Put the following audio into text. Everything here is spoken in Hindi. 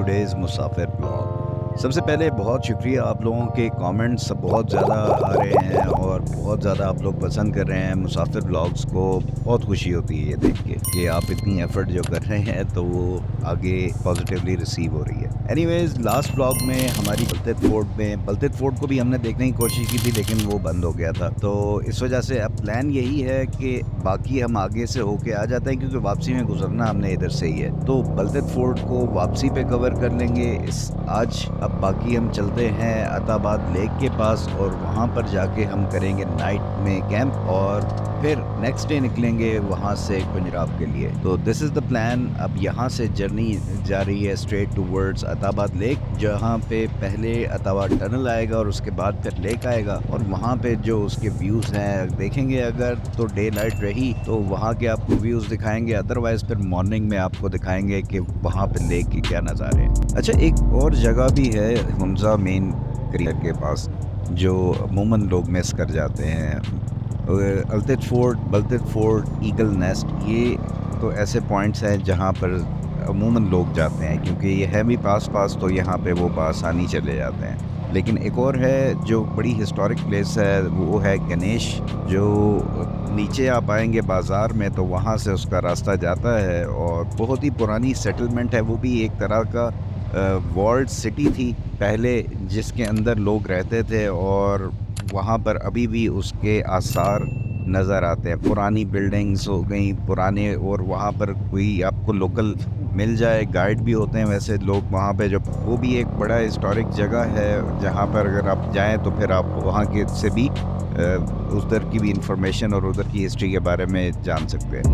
टुडेज मुसाफिर ब्लॉग। सबसे पहले बहुत शुक्रिया, आप लोगों के कमेंट्स बहुत ज़्यादा आ रहे हैं और बहुत ज़्यादा आप लोग पसंद कर रहे हैं मुसाफिर ब्लॉग्स को। बहुत खुशी होती है ये देख के कि आप इतनी एफर्ट जो कर रहे हैं तो वो आगे पॉजिटिवली रिसीव हो रही है। एनीवेज, लास्ट ब्लॉग में हमारी बलतेत फोर्ट को भी हमने देखने की कोशिश की थी लेकिन वो बंद हो गया था। तो इस वजह से अब प्लान यही है कि बाकी हम आगे से होके आ जाते हैं क्योंकि वापसी में गुजरना हमने इधर से ही है। तो बलतेत फोर्ट को वापसी पे कवर कर लेंगे इस आज। अब बाकी हम चलते हैं अताबाद लेक के पास और वहाँ पर जाके हम करेंगे नाइट में कैंप और फिर नेक्स्ट डे निकलेंगे वहाँ से कुंजराब के लिए। तो दिस इज़ द प्लान। अब यहाँ से जर्नी जा रही है स्ट्रेट टूवर्ड्स अताबाद लेक, जहाँ पे पहले अताबाद टनल आएगा और उसके बाद फिर लेक आएगा और वहाँ पे जो उसके व्यूज़ हैं देखेंगे। अगर तो डे लाइट रही तो वहाँ के आपको व्यूज़ दिखाएंगे, अदरवाइज़ फिर मॉर्निंग में आपको दिखाएंगे कि वहाँ पे लेक के क्या नज़ारे हैं। अच्छा, एक और जगह भी है हमजा मेन क्रियर के पास जो अमूमन लोग मिस कर जाते हैं। बलतेत फोर्ट, ईगल नेस्ट, ये तो ऐसे पॉइंट्स हैं जहाँ पर अमूमन लोग जाते हैं क्योंकि ये है भी पास तो यहाँ पे वो बआसानी चले जाते हैं। लेकिन एक और है जो बड़ी हिस्टोरिक प्लेस है, वो है गणेश। जो नीचे आप आएंगे बाज़ार में तो वहाँ से उसका रास्ता जाता है और बहुत ही पुरानी सेटलमेंट है। वो भी एक तरह का वॉल्ड सिटी थी पहले, जिसके अंदर लोग रहते थे और वहाँ पर अभी भी उसके आसार नज़र आते हैं। पुरानी बिल्डिंग्स हो गई पुराने, और वहाँ पर कोई आपको लोकल मिल जाए, गाइड भी होते हैं वैसे लोग वहाँ पे। जो वो भी एक बड़ा हिस्टोरिक जगह है जहाँ पर अगर आप जाएं तो फिर आप वहाँ के से भी उधर की भी इंफॉर्मेशन और उधर की हिस्ट्री के बारे में जान सकते हैं।